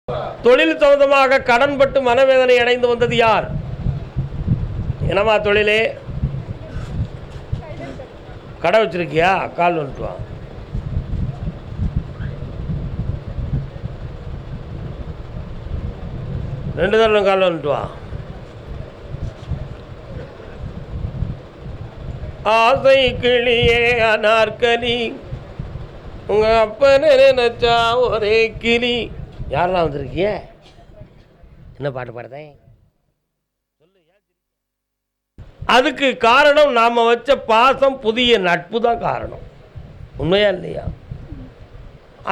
தொழில் சம்பந்தமாக கடன்பட்டு மனவேதனை அடைந்து வந்தது யார்? என்னம்மா தொழிலே? கடை வச்சிருக்கியா? கால் வந்துட்டு வா. ரெண்டு தரம் கால் வந்துட்டு வா. ஆசை கிளியே அனார்கலி, உங்க அப்பனை நினைச்சா ஒரே கிளி. யாரெல்லாம் வந்திருக்கிய? என்ன பாட்டு பாடுதேன்? அதுக்கு காரணம் நாம் வச்ச பாசம், புதிய நட்பு தான் காரணம். உண்மையா இல்லையா?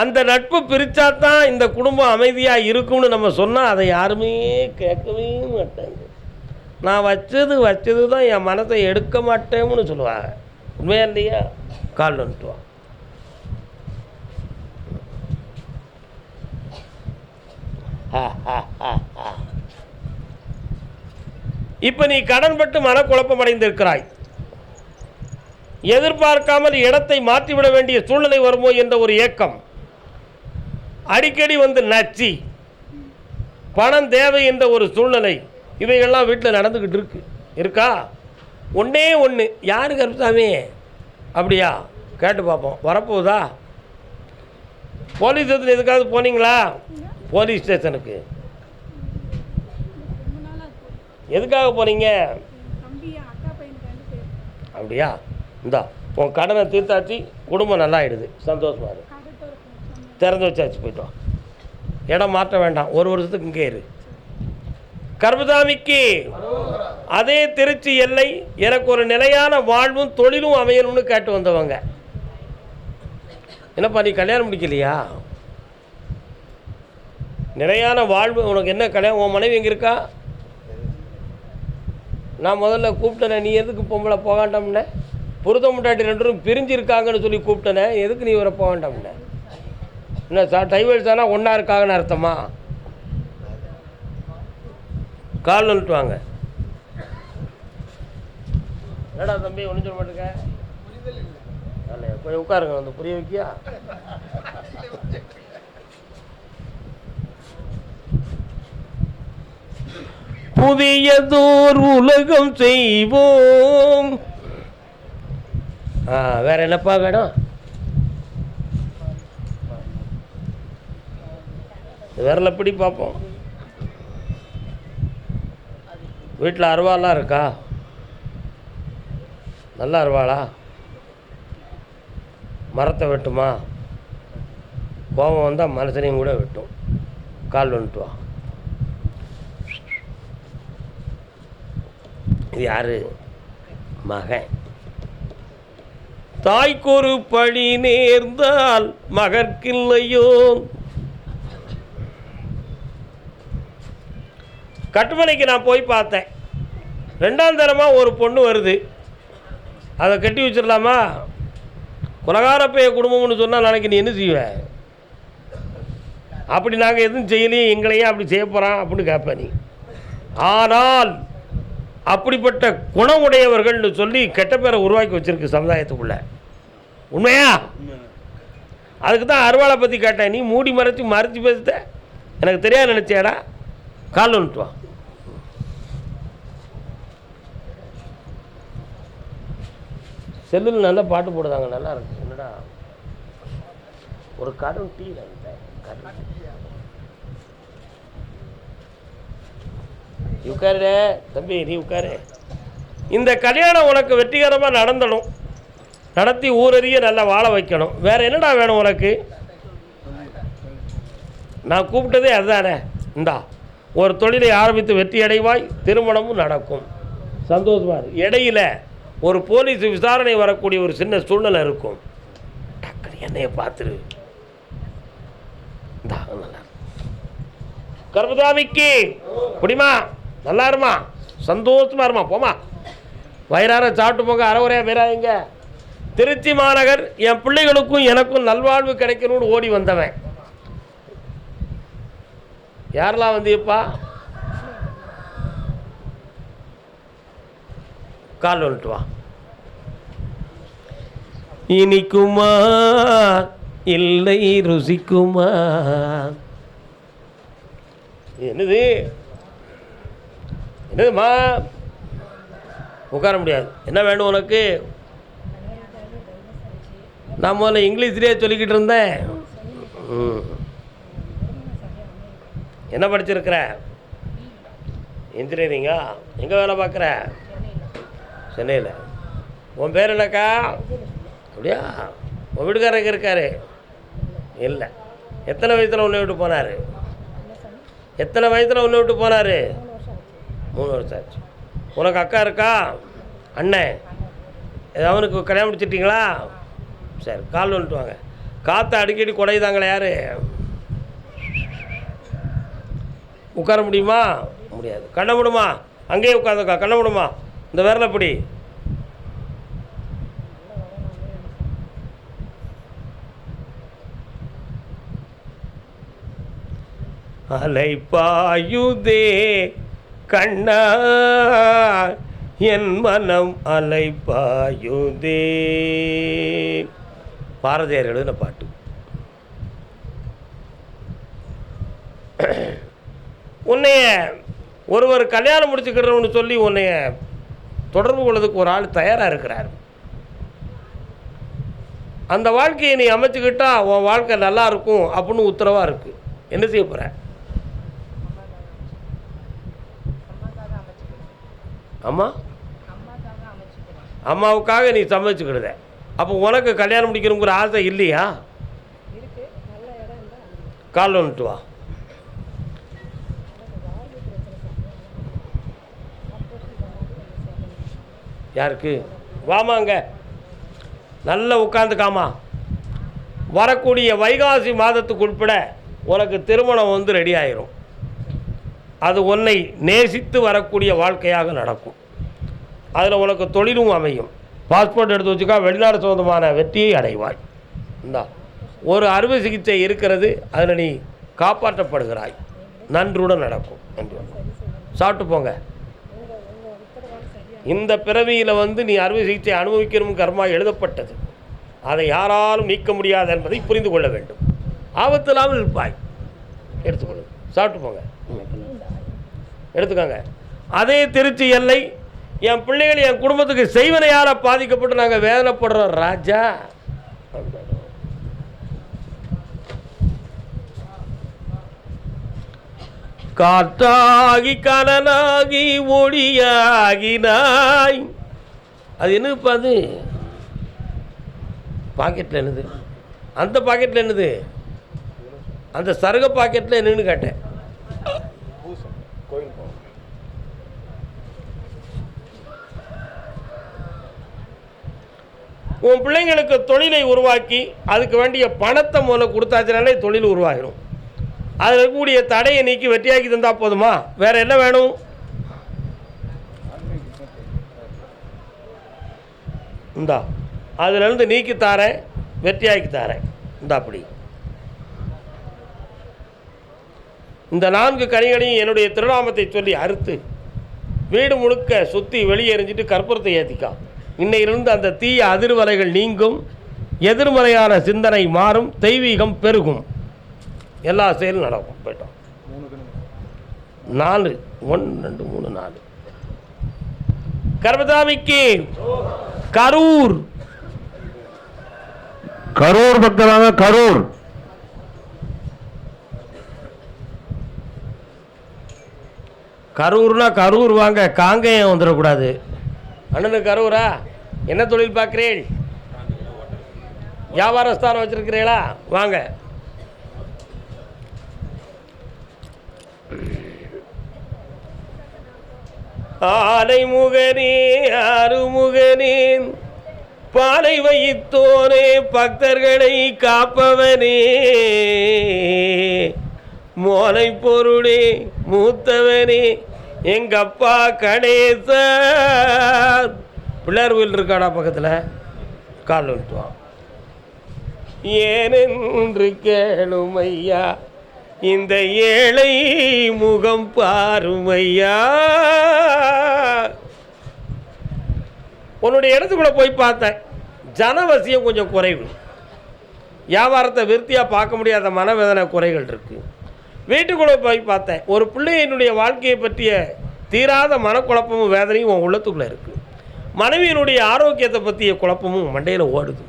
அந்த நட்பு பிரித்தா தான் இந்த குடும்பம் அமைதியாக இருக்கும்னு நம்ம சொன்னால் அதை யாருமே கேட்கவே மாட்டாங்க. நான் வச்சது தான் என் மனத்தை எடுக்க மாட்டேன்னு சொல்லுவாங்க. உண்மையா இல்லையா? கால் வந்துட்டு வா. இப்ப நீ கடன்பட்டு மனக்குழப்பம் அடைந்திருக்கிறாய். எதிர்பார்க்காமல் இடத்தை மாற்றிவிட வேண்டிய சூழ்நிலை வருமோ என்ற ஒரு ஏக்கம் அடிக்கடி வந்து நச்சி, பணம் தேவை என்ற ஒரு சூழ்நிலை, இவைகள்லாம் வீட்டில் நடந்துக்கிட்டு இருக்கா? ஒன்றே ஒன்று, யாரு கருப்புசாமி? அப்படியா? கேட்டு பார்ப்போம். வரப்போகுதா? போலீஸ் ஸ்டேஷன் எதுக்காவது போனீங்களா? போலீஸ் ஸ்டேஷனுக்கு எதுக்காக போனீங்க? அப்படியா? இந்தா உன் கடனை தீர்த்தாச்சு, குடும்பம் நல்லா ஆயிடுது, சந்தோஷமா இரு. திறந்து வச்சாச்சு, போய்ட்டு வா. இடம் மாற்ற வேண்டாம், ஒரு வருஷத்துக்கு இங்கே இரு. கருப்புசாமிக்கு அதே திருச்சி எல்லை, எனக்கு ஒரு நிலையான வாழ்வும் தொழிலும் அமையணும்னு கேட்டு வந்தவங்க. என்னப்பா நீ கல்யாணம் முடிக்கலையா? நிலையான வாழ்வு உனக்கு என்ன கல்யாணம்? உன் மனைவி எங்கே இருக்கா? நான் முதல்ல கூப்பிட்டேனே, நீ எதுக்கு பொம்பளை போக வேண்டாம்னே? புருத முட்டாட்டி ரெண்டும் பிரிஞ்சிருக்காங்கன்னு சொல்லி கூப்பிட்டேனே, எதுக்கு நீ இவரை போக வேண்டாம்னே? என்ன டைவர்ஸ் ஆனால் ஒன்றா இருக்காங்கன்னு அர்த்தமா? கால் வந்துட்டு வாங்க. என்னடா தம்பி ஒன்றும் சொல்ல மாட்டேங்க? கொஞ்சம் உட்காருங்க, வந்து புரிய வைக்கியா? புதியதோர் உலகம் செய்வோம். வேற என்னப்பா வேணும்? விரல எப்படி பார்ப்போம்? வீட்டில் அருவாலாம் இருக்கா? நல்லா அருவாளா? மரத்தை வெட்டுமா? கோபம் வந்தால் மனுஷனையும் கூட வெட்டும். கால் வந்துட்டு வா. இது யாரு? மகன். தாய்க்கொரு பழி நேர்ந்தால் மகற்கில்லையோ? கட்டுமனைக்கு நான் போய் பார்த்தேன். 2ஆம் தரமாக ஒரு பொண்ணு வருது. அதை கட்டி வச்சிடலாமா? குலகாரப்பைய குடும்பம்னு சொன்னால் நாளைக்கு நீ என்ன செய்வேன்? அப்படி நாங்கள் எதுவும் செய்யலையே, எங்களையும் அப்படி செய்ய போகிறான் அப்படின்னு கேட்பேன் நீ. ஆனால் அப்படிப்பட்ட குணமுடையவர்கள்னு சொல்லி கெட்ட பேரை உருவாக்கி வச்சிருக்கு சமுதாயத்துக்குள்ள. உண்மையா? அதுக்கு தான் அருவாளை பற்றி கேட்டேன். நீ மூடி மறைச்சி பேசுத, எனக்கு தெரியாது நினச்சேடா. கால் வந்துட்டு வா. செல்லில் நல்லா பாட்டு போடுதாங்க, நல்லா இருக்கு. என்னடா ஒரு கடும் டீ உட்காரு தம்பி, நீ உட்காரு. இந்த கல்யாணம் உனக்கு வெற்றிகரமாக நடந்தணும், நடத்தி ஊரறிய நல்லா வாழ வைக்கணும். வேற என்னடா வேணும் உனக்கு? நான் கூப்பிட்டதே அதுதானே. இந்தா ஒரு தொழிலை ஆரம்பித்து வெற்றி அடைவாய், திருமணமும் நடக்கும், சந்தோஷமா இருக்கு. இடையில ஒரு போலீஸ் விசாரணை வரக்கூடிய ஒரு சின்ன சூழ்நிலை இருக்கும். டக்குனு என்னைய பார்த்துரு. கருப்புசாமிக்கு குடிமா, நல்லா இருமா, சந்தோஷமா இருமா, போமா, வயிறார சாப்பிட்டு போங்க, அறவுரையா பேராங்க. திருச்சி மாநகர் என் பிள்ளைகளுக்கும் எனக்கும் நல்வாழ்வு கிடைக்கணும்னு ஓடி வந்தவன். யாரெல்லாம் வந்தியப்பா? கால் வந்துட்டு வா. இனிக்குமா இல்லை ருசிக்குமா? என்னது என்னதுமா? உட்கார முடியாது. என்ன வேணும் உனக்கு? நான் முதல்ல இங்கிலீஷ்லேயே சொல்லிக்கிட்டு இருந்தேன். என்ன படிச்சிருக்கிற? இன்ஜினியரிங்கா? எங்கே வேலை பார்க்குற? சென்னையில். உன் பேர் என்னக்கா? அப்படியா? உன் வீட்டுக்காரர் எங்கே இருக்காரு? இல்லை. எத்தனை வயசில் உன்னை விட்டு போனார்? எத்தனை வயசில் உன்னை விட்டு போனார்? 3 வருஷம் ஆச்சு. உனக்கு அக்கா இருக்கா? அண்ணன்? அவனுக்கு கல்யாணம் முடிச்சிட்டிங்களா? சரி, கால் வந்துட்டு வாங்க. காற்றை அடிக்கடி குடையுதாங்களே யார்? உட்கார முடியுமா? முடியாது. கண்ண விடுமா? அங்கேயே உட்காந்துக்கா. கண்ண விடுமா? இந்த விரலை பிடி. அலைப்பாயுதே கண்ணா என் மனம் அலைப்பாயுதே. பாரதியார் எழுதின பாட்டு. உன்னைய ஒருவர் கல்யாணம் முடிச்சுக்கிறோம்னு சொல்லி உன்னைய தொடர்பு கொள்வதுக்கு ஒரு ஆள் தயாராக இருக்கிறார். அந்த வாழ்க்கையை நீ அமைச்சுக்கிட்டா உன் வாழ்க்கை நல்லா இருக்கும் அப்படின்னு உத்தரவாக இருக்குது. என்ன செய்ய போகிற? அம்மா அம்மாவுக்காக நீ சமைச்சுக்கிடுத. அப்போ உனக்கு கல்யாணம் முடிக்கணுங்கிற ஆசை இல்லையா? கால் வந்துட்டு வா. யாருக்கு? வாமாங்க, நல்லா உட்காந்துக்காமா. வரக்கூடிய வைகாசி மாதத்துக்கு உட்பட உனக்கு திருமணம் ரெடி ஆயிரும். அது உன்னை நேசித்து வரக்கூடிய வாழ்க்கையாக நடக்கும். அதில் உனக்கு தொழிலும் அமையும். பாஸ்போர்ட் எடுத்து வச்சுக்கா, வெளிநாடு சொந்தமான வெற்றியை அடைவாய். இந்தா ஒரு அறுவை சிகிச்சை இருக்கிறது, அதில் நீ காப்பாற்றப்படுகிறாய். நன்றுடன் நடக்கும் என்று சாப்பிட்டு போங்க. இந்த பிறவியில் நீ அறுவை சிகிச்சை அனுபவிக்கணும் கர்மா எழுதப்பட்டது. அதை யாராலும் நீக்க முடியாது என்பதை புரிந்து கொள்ள வேண்டும். ஆபத்து இல்லாமல் இருப்பாய். எடுத்துக்கொள்ளு. சாப்பிட்டு போங்க. எடுத்துக்கோங்க. அதே திருச்சி எல்லை. என் பிள்ளைகள் என் குடும்பத்துக்கு செய்வனையால் பாதிக்கப்பட்டு நாங்கள் வேதனைப்படுறோம் ராஜா. காற்றாகி கனலாகி ஒளியாகினாய். அது என்னதுப்பா? அது பாக்கெட்டில் என்னது? அந்த பாக்கெட்டில் என்னது? அந்த சருக பாக்கெட்டில் என்னன்னு கேட்டேன். உன் பிள்ளைங்களுக்கு தொழிலை உருவாக்கி அதுக்கு வேண்டிய பணத்தை முதல்ல கொடுத்தாச்சுனாலே தொழில் உருவாகிடும். அதில் இருக்கக்கூடிய தடையை நீக்கி வெற்றியாக்கி தந்தால் போதுமா? வேறு என்ன வேணும்? இந்தா அதிலிருந்து நீக்கி தாரேன், வெற்றியாக்கி தாரேன். இந்தா அப்படி இந்த 4 கனிகளையும் என்னுடைய திருநாமத்தை சொல்லி அறுத்து வீடு முழுக்க சுற்றி வெளியேறிஞ்சிட்டு கற்பூரத்தை ஏற்றிக்கா. இன்னையிலிருந்து அந்த தீய அதிர்வலைகள் நீங்கும், எதிர்மறையான சிந்தனை மாறும், தெய்வீகம் பெருகும், எல்லா செயலும் நடக்கும். போயிட்டோம். 4 1 2 3 4. கர்மதாமிக்கு கரூர். கரூர் பக்கமாக கரூர். கரூர்னா கரூர் வாங்க, காங்கேயம் வந்துடக்கூடாது. அண்ணனுக்கு கரூரா? என்ன தொழில் பார்க்குறீள்? வியாபார ஸ்தானம் வச்சுருக்கிறீங்களா? வாங்க. ஆலை முகனே அருமுகனே பாலை வைத்தோனே பக்தர்களை காப்பவனே மோலை பொருளே மூத்தவனே எங்கப்பா கணேசர். பிள்ளையார் கோயில் இருக்காடா பக்கத்தில்? கால் விட்டுவான். ஏனென்று கேளுமையா இந்த ஏழை முகம் பாருமையா. உன்னுடைய இடத்துக்குள்ளே போய் பார்த்தேன், ஜனவசியம் கொஞ்சம் குறைவு. வியாபாரத்தை விருத்தியாக பார்க்க முடியாத மனவேதனை குறைகள் இருக்குது. வீட்டுக்குள்ளே போய் பார்த்தேன், ஒரு பிள்ளையினுடைய வாழ்க்கையை பற்றிய தீராத மனக்குழப்பமும் வேதனையும் உன் உள்ளத்துக்குள்ளே இருக்குது. மனைவியினுடைய ஆரோக்கியத்தை பற்றிய குழப்பமும் மண்டையில் ஓடுது.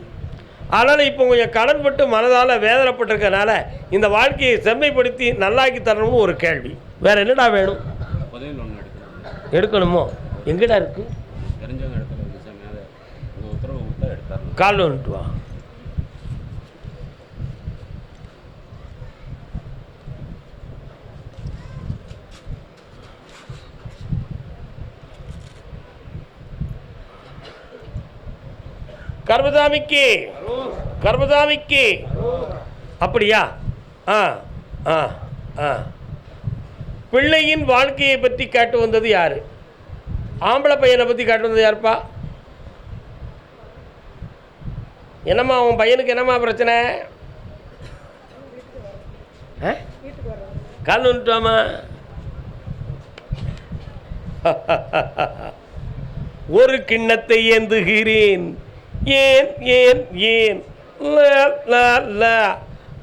அதனால் இப்போ கொஞ்சம் கடன் பட்டு மனதால் வேதனைப்பட்டிருக்கனால இந்த வாழ்க்கையை செம்மைப்படுத்தி நல்லாக்கி தரணும்னு ஒரு கேள்வி. வேறு என்னடா வேணும்? எடுக்கணுமோ? எங்கடா இருக்குது? கால் வந்துட்டு வா. கர்மசாமிக்கு அப்படியா? ஆ ஆ ஆ பிள்ளையின் வாழ்க்கையை பற்றி கேட்டு வந்தது யாரு? ஆம்பளை பையனை பற்றி கேட்டு வந்தது யாருப்பா? என்னம்மா உன் பையனுக்கு என்னம்மா பிரச்சனை? கால் வந்துட்டாமா? ஒரு கிண்ணத்தை ஏந்துகிறேன், ஏன் ஏன் ஏன்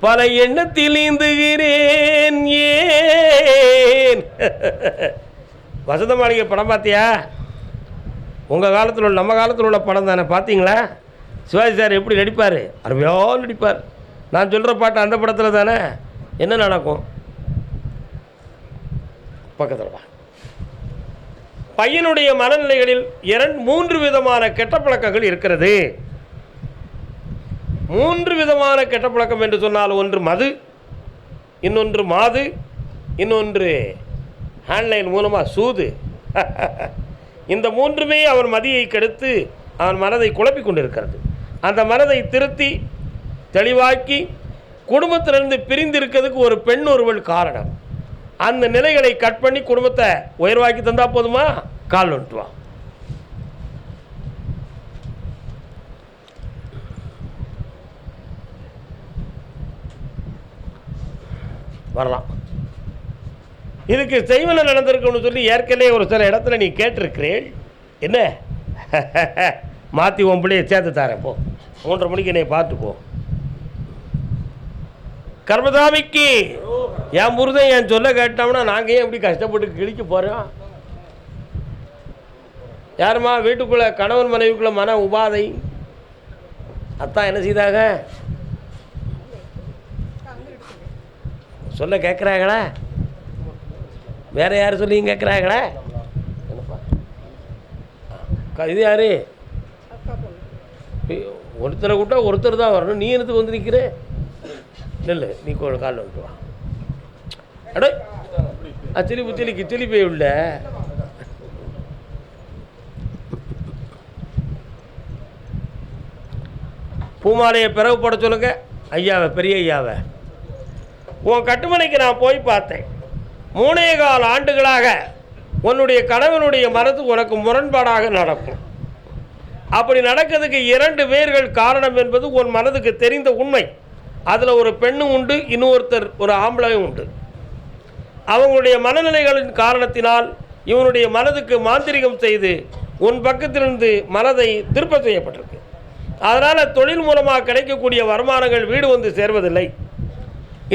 பல எண்ணத்தில் ஏந்துகிறேன், ஏன். வசந்த மாளிகை படம் பார்த்தியா? உங்கள் காலத்தில் உள்ள நம்ம காலத்தில் உள்ள படம் தானே, பார்த்தீங்களா? சிவாஜி சார் எப்படி நடிப்பார்? அருமையாக நடிப்பார். நான் சொல்கிற பாட்டு அந்த படத்தில் தானே. என்ன நடக்கும்? பக்கத்தில் வா. பையனுடைய மனநிலைகளில் 3 விதமான கெட்ட பழக்கங்கள் இருக்கிறது. 3 விதமான கெட்ட பழக்கம் என்று சொன்னால், ஒன்று மது, இன்னொன்று மாது, இன்னொன்று ஆன்லைன் மூலமாக சூது. இந்த 3மே அவன் மதியை கெடுத்து அவன் மனதை குழப்பிக் கொண்டிருக்கிறது. அந்த மனதை திருத்தி தெளிவாக்கி குடும்பத்திலிருந்து பிரிந்து இருக்கிறதுக்கு ஒரு பெண் ஒருவள் காரணம். அந்த நிலைகளை கட் பண்ணி குடும்பத்தை உயர்வாக்கி தந்தா போதுமா? கால் வந்துட்டு வா. வரலாம். இதுக்கு செய்வன நடந்திருக்குன்னு சொல்லி ஏற்கனவே ஒரு சில இடத்துல நீ கேட்டிருக்கிறேன். என்ன மாற்றி உன் பிள்ளையை சேர்த்து தரேன், போ. 3:30 மணிக்கு என்னை பார்த்து போ. கர்மசாமிக்கு என் முருதன் என் சொல்ல கேட்டோம்னா நாங்கள் ஏன் எப்படி கஷ்டப்பட்டு கிழிக்க போகிறோம்? யாருமா வீட்டுக்குள்ளே கணவன் மனைவிக்குள்ளே மன உபாதை? அத்தான் என்ன செய்தாங்க? சொல்ல கேட்குறாங்களா? வேற யார் சொல்லியும் கேட்குறாங்களா? என்னப்பா இது யாரு? ஒருத்தரை கூட்டா ஒருத்தர் தான் வரணும். நீ எனக்கு வந்து நிற்கிற? இல்லை, நீ காலில் வந்துட்டு வா. அடே சிலிப்பை உள்ள பூமாலையை பிறகு போட சொல்லுங்க ஐயாவை, பெரிய ஐயாவை. உன் கட்டுமனைக்கு நான் போய் பார்த்தேன். 3.25 ஆண்டுகளாக உன்னுடைய கணவனுடைய மனது உனக்கு முரண்பாடாக நடக்கும். அப்படி நடக்கிறதுக்கு 2 பேர்கள் காரணம் என்பது உன் மனதுக்கு தெரிந்த உண்மை. அதில் ஒரு பெண்ணும் உண்டு, இன்னொருத்தர் ஒரு ஆம்பளையும் உண்டு. அவங்களுடைய மனநிலைகளின் காரணத்தினால் இவனுடைய மனதுக்கு மாந்திரிகம் செய்து உன் பக்கத்திலிருந்து மனதை திருப்ப செய்யப்பட்டிருக்கு. அதனால் தொழில் மூலமாக கிடைக்கக்கூடிய வருமானங்கள் வீடு வந்து சேர்வதில்லை.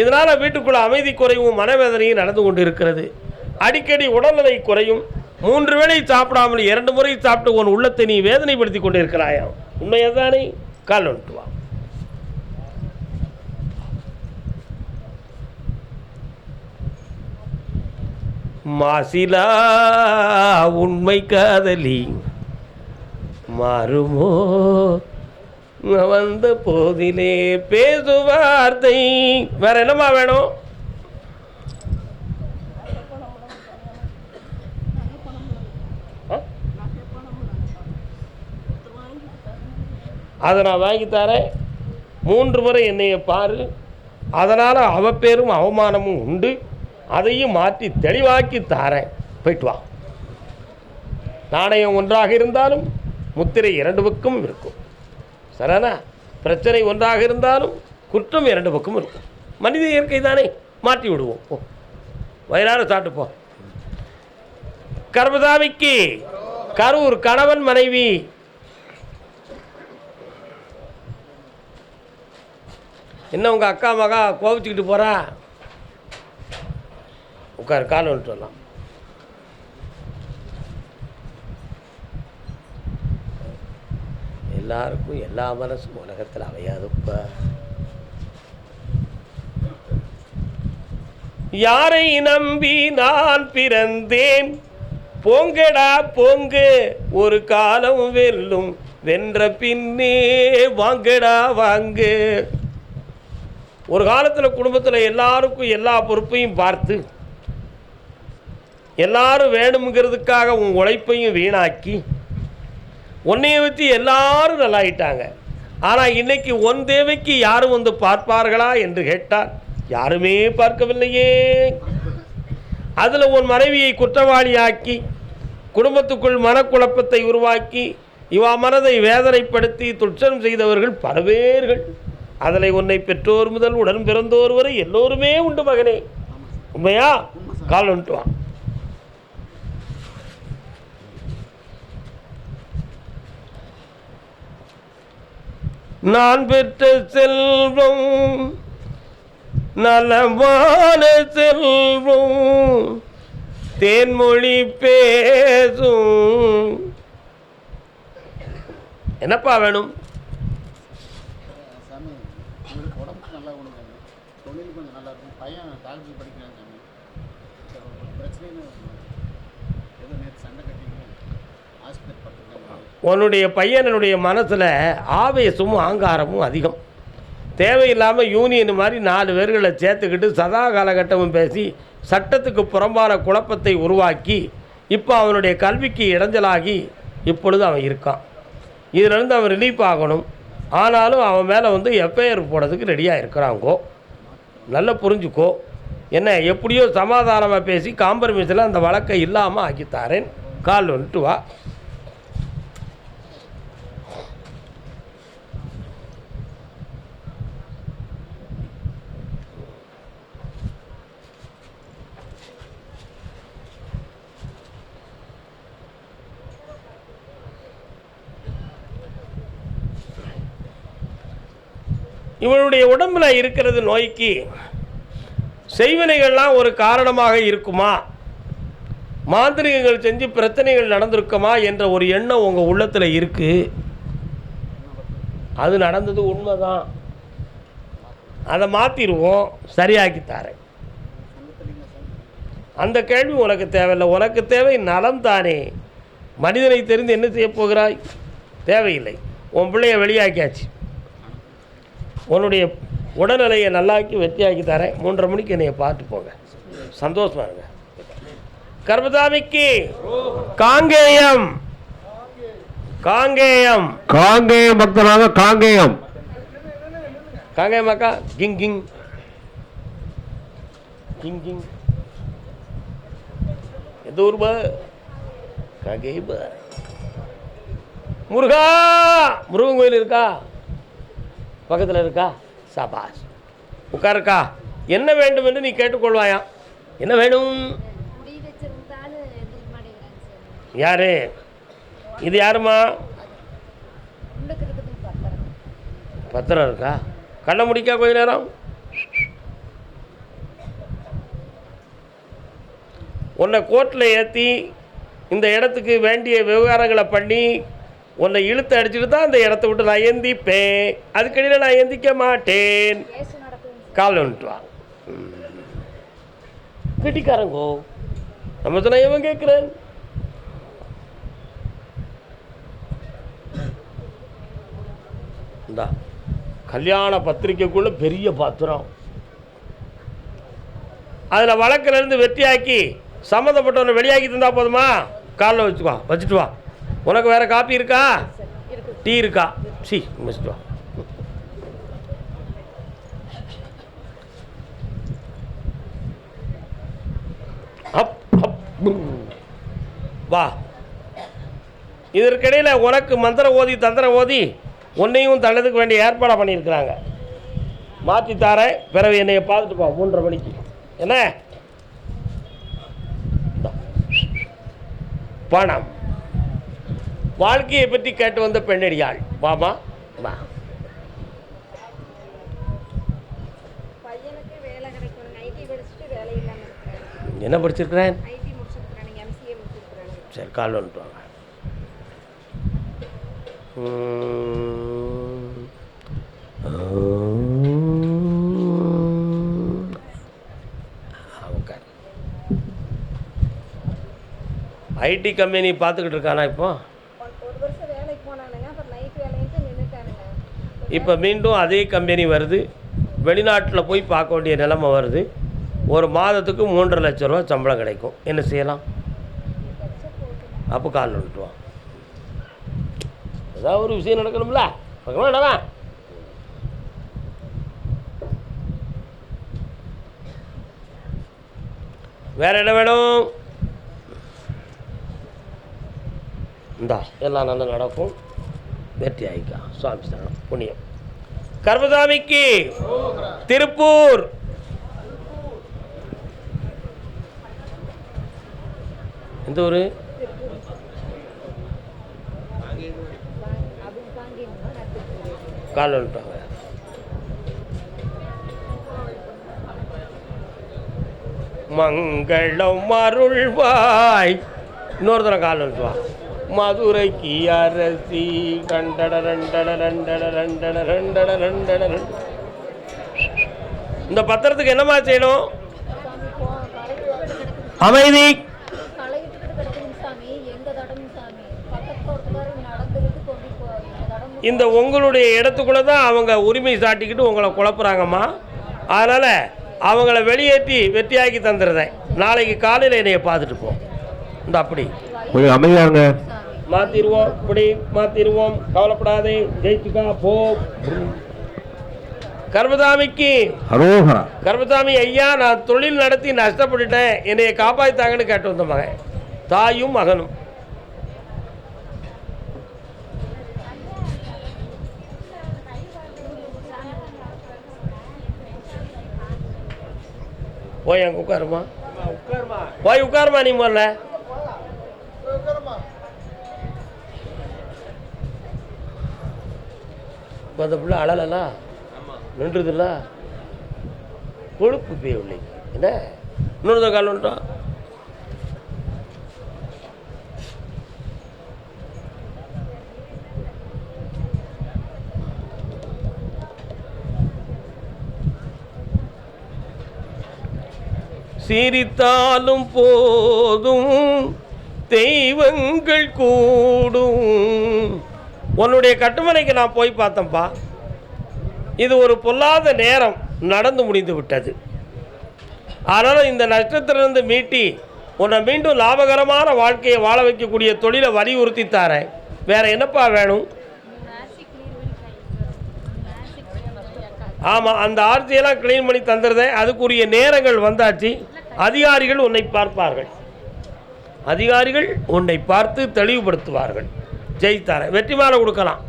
இதனால் வீட்டுக்குள்ள அமைதி குறைவும் மனவேதனையும் நடந்து கொண்டு இருக்கிறது. அடிக்கடி உடல்நிலை குறையும். 3 வேளை சாப்பிடாமல் 2 முறை சாப்பிட்டு உன் உள்ளத்தை நீ வேதனைப்படுத்தி கொண்டு இருக்கிறாயாம். உண்மையதானே? கால் வந்துட்டு வா. மாசிலா உண்மை காதலி மாறுமோ வந்த போதிலே பேசுவார்த்தை. வேற என்னமா வேணும்? அதை நான் வாங்கி தரேன். 3 முறை என்னைய பாரு. அதனால் அவப்பேரும் அவமானமும் உண்டு. அதையும் மாற்றி தெளிவாக்கி தாரேன். போயிட்டு வா. நாணயம் ஒன்றாக இருந்தாலும் முத்திரை 2 பக்கமும் இருக்கும். சரிண்ணா? பிரச்சனை ஒன்றாக இருந்தாலும் குற்றம் 2 பக்கமும் இருக்கும். மனித இயற்கை தானே, மாற்றி விடுவோம். போ, வயிறார சாப்பிட்டு போ. கர்மசாமிக்கு கரூர் கணவன் மனைவி என்ன உங்கள் அக்கா மகா கோபிச்சுக்கிட்டு போகிறா? உட்கார், கால் வந்துட்டு வரலாம். எல்லாருக்கும் எல்லா மனசும் உலகத்தில் அமையாதுப்பா. யாரை நம்பி நான் பிறந்தேன், போங்கடா போங்க, ஒரு காலம் வெல்லும், வென்ற பின்னே வாங்கடா வாங்க. ஒரு காலத்தில் குடும்பத்தில் எல்லாருக்கும் எல்லா பொறுப்பையும் பார்த்து எல்லாரும் வேணுங்கிறதுக்காக உன் உழைப்பையும் வீணாக்கி உன்னைய வச்சு எல்லாரும் நல்லாயிட்டாங்க. ஆனால் இன்னைக்கு உன் தேவைக்கு யாரும் வந்து பார்ப்பார்களா என்று கேட்டால் யாருமே பார்க்கவில்லையே. அதில் உன் மனைவியை குற்றவாளியாக்கி குடும்பத்துக்குள் மனக்குழப்பத்தை உருவாக்கி இவா மனதை வேதனைப்படுத்தி துச்சம் செய்தவர்கள் பல பேர்கள். அதில் உன்னை பெற்றோர் முதல் உடன் பிறந்தோர் வரை எல்லோருமே உண்டு மகனே. உண்மையா? கால் வந்துட்டுவான். நான் பெற்ற செல்வம் நலமான செல்வம், தேன்மொழி பேசும். என்னப்பா வேணும்? சாமி, உங்களுக்கு உடம்புக்கு நல்லா கொடுங்க, தொழில் கொஞ்சம் நல்லா இருக்கும், பையன் டாக்டர் படிக்கிறான் சாமி, பிரச்சனைன்னு ஏதோ நேற்று சண்டை கட்டிங்க ஆஸ்பத்திரி படுத்துருக்காங்க. உன்னுடைய பையனுடைய மனசில் ஆவேசமும் ஆங்காரமும் அதிகம். தேவையில்லாமல் யூனியன் மாதிரி 4 பேர்களை சேர்த்துக்கிட்டு சதா காலகட்டமும் பேசி சட்டத்துக்கு புறம்பான குழப்பத்தை உருவாக்கி இப்போ அவனுடைய கல்விக்கு இடைஞ்சலாகி இப்பொழுது அவன் இருக்கான். இதிலிருந்து அவன் ரிலீஃப் ஆகணும். ஆனாலும் அவன் மேலே வந்து எஃப்ஐஆர் போடுறதுக்கு ரெடியாக இருக்கிறாங்கோ. நல்லா புரிஞ்சுக்கோ. என்ன எப்படியோ சமாதானமாக பேசி காம்ப்ரமைஸில் அந்த வழக்கை இல்லாமல் ஆக்கித்தாரேன். கால் வந்துட்டு வா. இவனுடைய உடம்பில் இருக்கிறது நோய்க்கு செய்வினைகள்லாம் ஒரு காரணமாக இருக்குமா, மாந்திரிகங்கள் செஞ்சு பிரச்சனைகள் நடந்திருக்குமா என்ற ஒரு எண்ணம் உங்கள் உள்ளத்தில் இருக்குது. அது நடந்தது உண்மைதான். அதை மாற்றிடுவோம், சரியாக்கித்தாரேன். அந்த கேள்வி உனக்கு தேவையில்லை. உனக்கு தேவை நலம் தானே. மனிதனை தெரிந்து என்ன செய்ய போகிறாய்? தேவையில்லை. உன் பிள்ளைய வெளியாக்கியாச்சு. உன்னுடைய உடல்நிலையை நல்லாக்கி வெற்றியாக்கி தரேன். 3:30 மணிக்கு என்னைய பார்த்து போங்க. சந்தோஷமா இருங்க. கர்மசாமிக்கு காங்கேயம், காங்கேயம், காங்கேயம் பக்தனாக காங்கேயம், காங்கேயம் அக்கா கிங் கிங் கிங் கிங். எந்த ஊர்பா? காங்கேயம். முருகா, முருகன் கோயில் இருக்கா? பக்கத்தில் இருக்கா? சபாஸ். உட்காருக்கா. என்ன வேண்டும் என்று நீ கேட்டுக்கொள்வாயா? என்ன வேணும்? யாரு இது? யாருமா? பத்திரம் இருக்கா? கண்ணை முடிக்கா கொஞ்ச நேரம். உன்னை கோர்ட்டில் ஏற்றி இந்த இடத்துக்கு வேண்டிய விவகாரங்களை பண்ணி உன்னை இழுத்து அடிச்சுட்டு தான் அந்த இடத்த விட்டு நான் எந்திப்பேன். அதுக்கடியில் நான் எந்திக்க மாட்டேன். கால் வந்துட்டு வா. கெட்டிக்காரங்கோ நம்ம சொன்ன இவன் கேட்குறேன். இந்தா கல்யாண பத்திரிக்கைக்குள்ள பெரிய பாத்திரம். அதில் வழக்கிலேருந்து வெற்றியாக்கி சம்மந்தப்பட்டவனை வெளியாக்கி தந்தா போதுமா? காலில் வச்சுக்கோ, வச்சுட்டு வா. உனக்கு வேறு காப்பி இருக்கா? டீ இருக்கா? சி வச்சுட்டு வா. வா. இதற்கிடையில் உனக்கு மந்திரம் ஓதி தந்திரம் ஓதி உன்னையும் தள்ளதுக்கு வேண்டிய ஏற்பாடாக பண்ணியிருக்கிறாங்க. மாற்றித்தாரேன். பிறகு என்னைய பார்த்துட்டு போ 3:30 மணிக்கு. என்ன பணம் வாழ்க்கையை பற்றி கேட்டு வந்த பெண்ணடியாள். வாமா வா. என்ன படிச்சிருக்கிறேன்? ID முடிச்சிருக்கிறேன், MCA முடிச்சிருக்கிறேன். சரி, கால் வந்துட்டு வாங்க. ஐடி கம்பெனி பார்த்துக்கிட்டு இருக்கானா இப்போ? ஒரு வருஷம் வேலைக்கு போனானுங்க, அப்புறம் நைட் வேலைக்கு நின்றுட்டானுங்க. இப்போ மீண்டும் அதே கம்பெனி வருது, வெளிநாட்டில் போய் பார்க்க வேண்டிய நிலைமை வருது. ஒரு மாதத்துக்கு 3.5 லட்ச ரூபா சம்பளம் கிடைக்கும். என்ன செய்யலாம்? அப்போ கால் விட்டுருவான். ஏதாவது ஒரு விஷயம் நடக்கணும்ல, நடக்கணும்டா. வேற என்ன வேணும்? இந்தா எல்லாம் நல்லா நடக்கும், வெற்றி ஆகிக்கா. சுவாமி ஸ்தானம் புண்ணியம். கர்மசாமிக்கு திருப்பூர். எந்த ஊர்? கால் வந்துட்டாங்க. மங்களம் அருள்வாய். இன்னொருத்தர கால் வந்துட்டுவா. மதுரைக்கு அரசி கண்டட ரண்டட ரண்டட ரண்டட ரண்டட ரண்டட. இந்த பத்திரத்துக்கு என்னமா செய்யணும்? அமைதி. இந்த உங்களுடைய இடத்துக்குள்ளே தான் அவங்க உரிமை சாட்டிக்கிட்டு உங்களை குழப்புறாங்கம்மா. அதனால் அவங்கள வெளியேற்றி வெற்றியாக்கி தந்துடுறேன். நாளைக்கு காலையில் என்னைய பார்த்துட்டு போ. இந்த அப்படி கொஞ்சம் அமைதியாங்க. மாற்றிடுவோம், இப்படி மாற்றிடுவோம், கவலைப்படாதே, ஜெயிச்சுக்கா போ. கர்மசாமிக்கு அரோகரா. கர்மசாமி ஐயா, நான் தொழில் நடத்தி நஷ்டப்பட்டுட்டேன், என்னைய காப்பாற்றித்தாங்கன்னு கேட்டு வந்த மகன், தாயும் மகனும். போய் அங்கே உட்காருமா, போய் உட்காருமா. நீ முதல்ல அந்த பிள்ளை அழலா நின்றுதுல்ல, கொழுப்பு போய் உள்ளே என்ன இன்னொரு கால் வந்துட்டோம். சிரித்தாலும் போதும் தெய்வங்கள் கூடும். உன்னுடைய கட்டுமனைக்கு நான் போய் பார்த்தேன்ப்பா. இது ஒரு பொல்லாத நேரம் நடந்து முடிந்து விட்டது. அதனால் இந்த நஷ்டத்திலிருந்து மீட்டி உன்னை மீண்டும் லாபகரமான வாழ்க்கையை வாழ வைக்கக்கூடிய தொழிலை வலியுறுத்தி தாரேன். வேறு என்னப்பா வேணும்? ஆமாம், அந்த ஆர்த்தியெல்லாம் க்ளீன் பண்ணி தந்துடுறேன். அதுக்குரிய நேரங்கள் வந்தாச்சு. அதிகாரிகள் உன்னை பார்ப்பார்கள், அதிகாரிகள் உன்னை பார்த்து தெளிவுபடுத்துவார்கள். ஜெயித்தாரேன். வெற்றி மாலை கொடுக்கலாம்.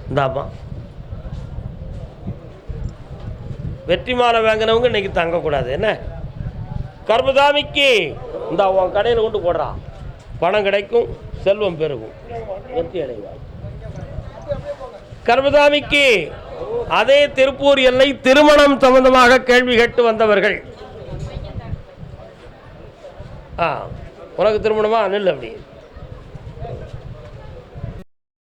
இந்தாம்மா, வெற்றி மாலை வாங்கினவங்க இன்னைக்கு தங்கக்கூடாது. என்ன கர்மசாமிக்கு இந்த உன் கடையில் கொண்டு போடுறான், பணம் கிடைக்கும், செல்வம் பெருகும், வெற்றி அடைவார். கர்மசாமிக்கு அதே திருப்பூர் எல்லை திருமணம் சம்பந்தமாக கேள்வி கேட்டு வந்தவர்கள். உனக்கு திருமணமா? நில் அப்படி.